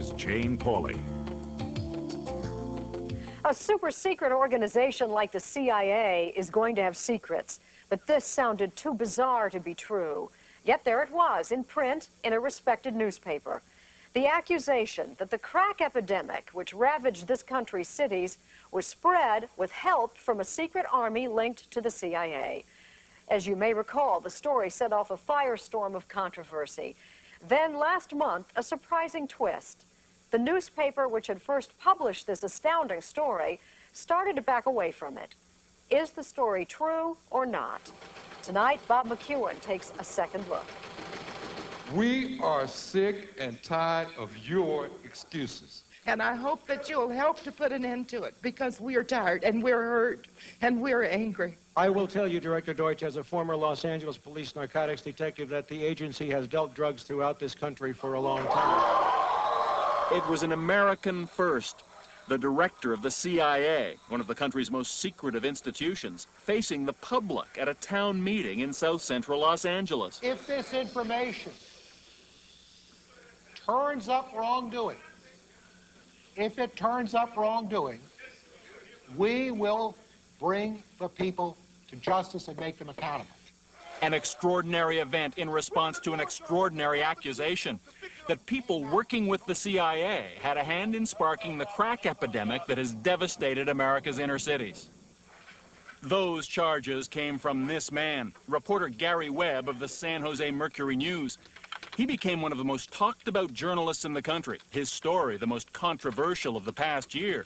Here's Jane Pauley. A super secret organization like the CIA is going to have secrets, but this sounded too bizarre to be true. Yet there it was, in print, in a respected newspaper. The accusation that the crack epidemic, which ravaged this country's cities, was spread with help from a secret army linked to the CIA. As you may recall, the story set off a firestorm of controversy. Then last month, a surprising twist. The newspaper which had first published this astounding story started to back away from it. Is the story true or not? Tonight, Bob McEwen takes a second look. We are sick and tired of your excuses. And I hope that you'll help to put an end to it, because we are tired and we're hurt and we're angry. I will tell you, Director Deutsch, as a former Los Angeles police narcotics detective, that the agency has dealt drugs throughout this country for a long time. It was an American first. The director of the CIA, one of the country's most secretive institutions, facing the public at a town meeting in South Central Los Angeles. If this information turns up wrongdoing, we will bring the people to justice and make them accountable. An extraordinary event in response to an extraordinary accusation that people working with the CIA had a hand in sparking the crack epidemic that has devastated America's inner cities. Those charges came from this man, reporter Gary Webb of the San Jose Mercury News. He became one of the most talked about journalists in the country, his story the most controversial of the past year,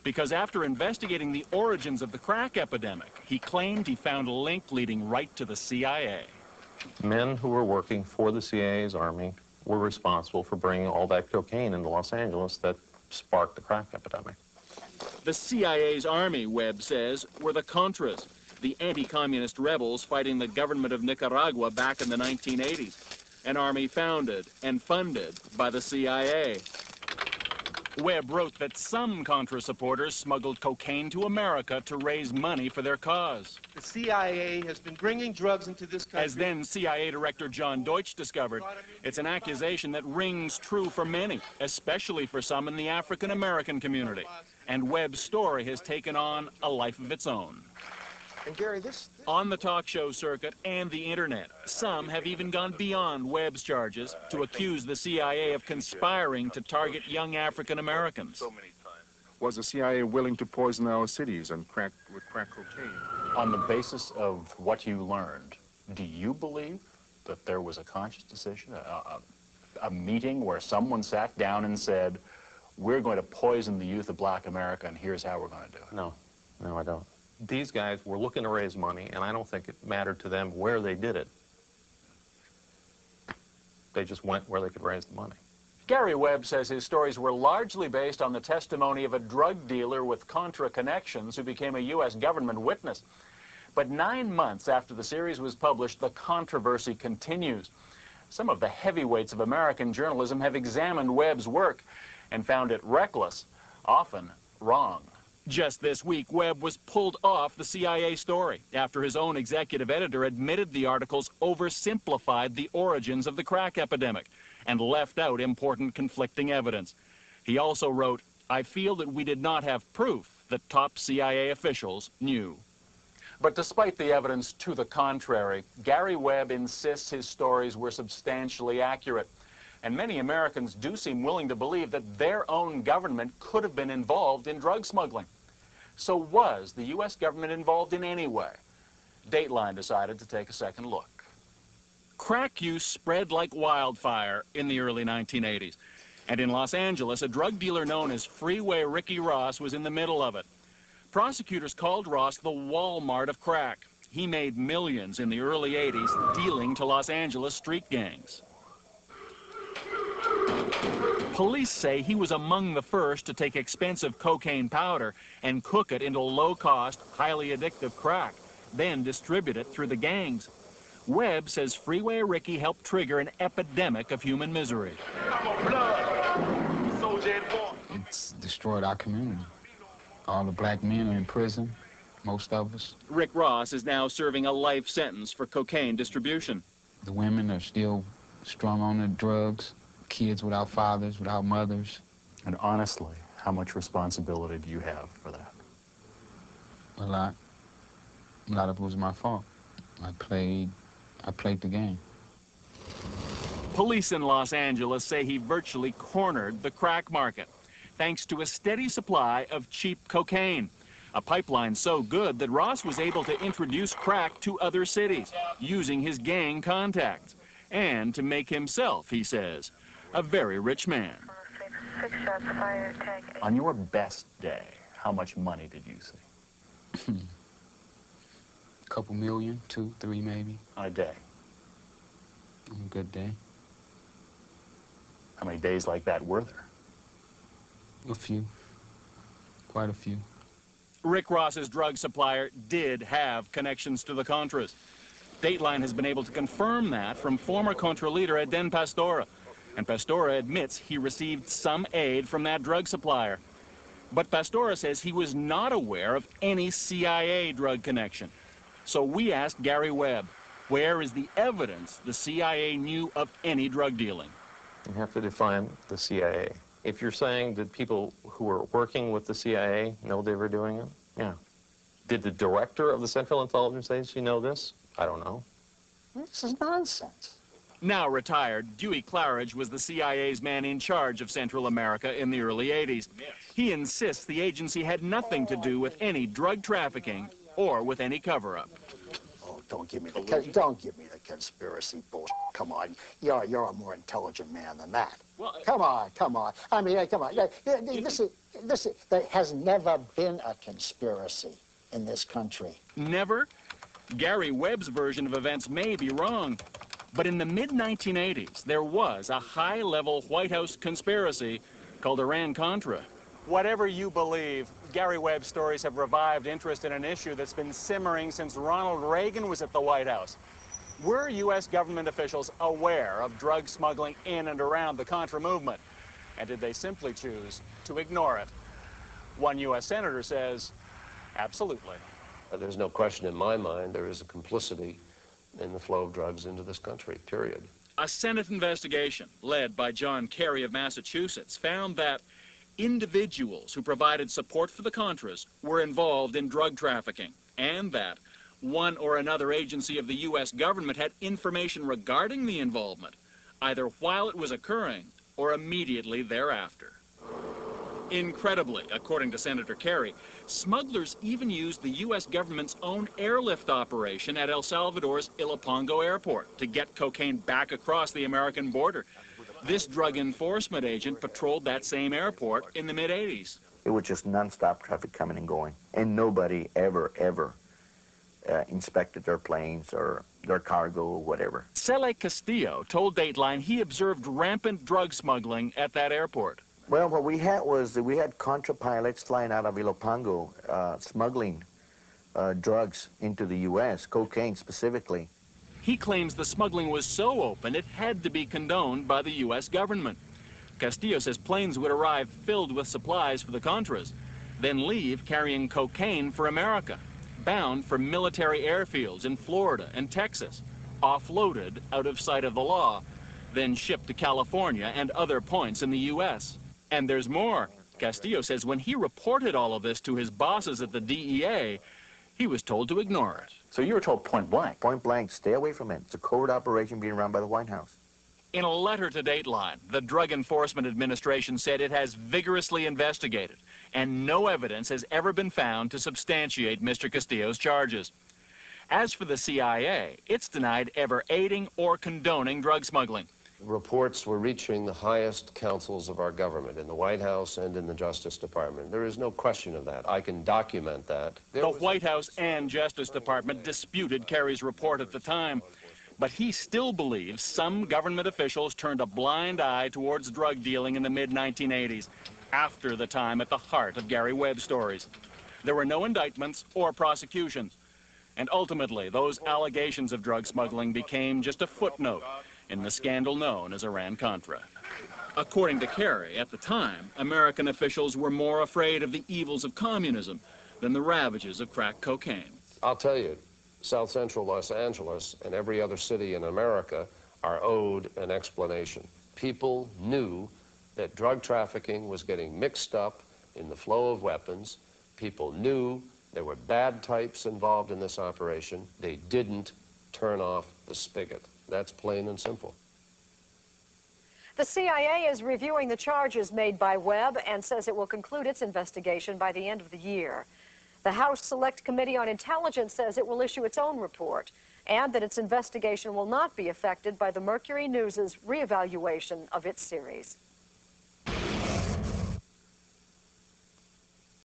because after investigating the origins of the crack epidemic, he claimed he found a link leading right to the CIA. Men who were working for the CIA's army were responsible for bringing all that cocaine into Los Angeles that sparked the crack epidemic. The CIA's army, Webb says, were the Contras, the anti-communist rebels fighting the government of Nicaragua back in the 1980s, an army founded and funded by the CIA. Webb wrote that some Contra supporters smuggled cocaine to America to raise money for their cause. The CIA has been bringing drugs into this country. As then CIA Director John Deutsch discovered, it's an accusation that rings true for many, especially for some in the African-American community. And Webb's story has taken on a life of its own. And Gary, on the talk show circuit and the internet, some have even gone beyond Webb's charges to accuse the CIA of conspiring to target young African Americans. Was the CIA willing to poison our cities and crack cocaine? On the basis of what you learned, do you believe that there was a conscious decision, a meeting where someone sat down and said, we're going to poison the youth of Black America and here's how we're going to do it? No, I don't. These guys were looking to raise money, and I don't think it mattered to them where they did it. They just went where they could raise the money. Gary Webb says his stories were largely based on the testimony of a drug dealer with Contra connections who became a U.S. government witness. But 9 months after the series was published, the controversy continues. Some of the heavyweights of American journalism have examined Webb's work and found it reckless, often wrong. Just this week, Webb was pulled off the CIA story after his own executive editor admitted the articles oversimplified the origins of the crack epidemic and left out important conflicting evidence. He also wrote, I feel that we did not have proof that top CIA officials knew. But despite the evidence to the contrary, Gary Webb insists his stories were substantially accurate. And many Americans do seem willing to believe that their own government could have been involved in drug smuggling. So was the U.S. government involved in any way? Dateline decided to take a second look. Crack use spread like wildfire in the early 1980s. And in Los Angeles, a drug dealer known as Freeway Ricky Ross was in the middle of it. Prosecutors called Ross the Walmart of crack. He made millions in the early 80s dealing to Los Angeles street gangs. Police say he was among the first to take expensive cocaine powder and cook it into low-cost, highly addictive crack, then distribute it through the gangs. Webb says Freeway Ricky helped trigger an epidemic of human misery. It's destroyed our community. All the black men are in prison, most of us. Rick Ross is now serving a life sentence for cocaine distribution. The women are still strung on the drugs. kids without fathers, without mothers. And honestly, how much responsibility do you have for that? A lot. A lot of it was my fault. I played the game. Police in Los Angeles say he virtually cornered the crack market, thanks to a steady supply of cheap cocaine. A pipeline so good that Ross was able to introduce crack to other cities, using his gang contacts, and to make himself, he says, a very rich man. 6 shots fired, tag 8. On your best day, how much money did you see? A couple million, 2, 3 maybe. On a day? On a good day. How many days like that were there? A few. Quite a few. Rick Ross's drug supplier did have connections to the Contras. Dateline has been able to confirm that from former Contra leader Eden Pastora. And Pastora admits he received some aid from that drug supplier. But Pastora says he was not aware of any CIA drug connection. So we asked Gary Webb, where is the evidence the CIA knew of any drug dealing? You have to define the CIA. If you're saying that people who were working with the CIA know they were doing it, yeah. Did the director of the Central Intelligence Agency know this? I don't know. This is nonsense. Now retired, Dewey Claridge was the CIA's man in charge of Central America in the early 80s. He insists the agency had nothing to do with any drug trafficking or with any cover-up. Oh, don't give me the conspiracy bullshit. Come on, you're a more intelligent man than that. Well, come on. I mean, come on. There has never been a conspiracy in this country. Never? Gary Webb's version of events may be wrong, but in the mid-1980s, there was a high-level White House conspiracy called Iran-Contra. Whatever you believe, Gary Webb's stories have revived interest in an issue that's been simmering since Ronald Reagan was at the White House. Were U.S. government officials aware of drug smuggling in and around the Contra movement? And did they simply choose to ignore it? One U.S. senator says, absolutely. There's no question in my mind there is a complicity in the flow of drugs into this country, period. A Senate investigation led by John Kerry of Massachusetts found that individuals who provided support for the Contras were involved in drug trafficking, and that one or another agency of the U.S. government had information regarding the involvement, either while it was occurring or immediately thereafter. Incredibly, according to Senator Kerry, smugglers even used the U.S. government's own airlift operation at El Salvador's Ilopango airport to get cocaine back across the American border. This drug enforcement agent patrolled that same airport in the mid-'80s. It was just nonstop traffic coming and going, and nobody ever inspected their planes or their cargo or whatever. Cele Castillo told Dateline he observed rampant drug smuggling at that airport. Well, what we had was we had Contra pilots flying out of Ilopango smuggling drugs into the U.S., cocaine specifically. He claims the smuggling was so open it had to be condoned by the U.S. government. Castillo says planes would arrive filled with supplies for the Contras, then leave carrying cocaine for America, bound for military airfields in Florida and Texas, offloaded out of sight of the law, then shipped to California and other points in the U.S. And there's more. Castillo says when he reported all of this to his bosses at the DEA, he was told to ignore it. So you were told point blank? Point blank, stay away from it. It's a covert operation being run by the White House. In a letter to Dateline, the Drug Enforcement Administration said it has vigorously investigated, and no evidence has ever been found to substantiate Mr. Castillo's charges. As for the CIA, it's denied ever aiding or condoning drug smuggling. Reports were reaching the highest councils of our government, in the White House and in the Justice Department. There is no question of that. I can document that. The White House and Justice Department disputed Kerry's report at the time, but he still believes some government officials turned a blind eye towards drug dealing in the mid-1980s, after the time at the heart of Gary Webb's stories. There were no indictments or prosecutions, and ultimately those allegations of drug smuggling became just a footnote in the scandal known as Iran-Contra. According to Kerry, at the time, American officials were more afraid of the evils of communism than the ravages of crack cocaine. I'll tell you, South Central Los Angeles and every other city in America are owed an explanation. People knew that drug trafficking was getting mixed up in the flow of weapons. People knew there were bad types involved in this operation. They didn't turn off the spigot. That's plain and simple. The CIA is reviewing the charges made by Webb and says it will conclude its investigation by the end of the year. The House Select Committee on Intelligence says it will issue its own report and that its investigation will not be affected by the Mercury News' reevaluation of its series.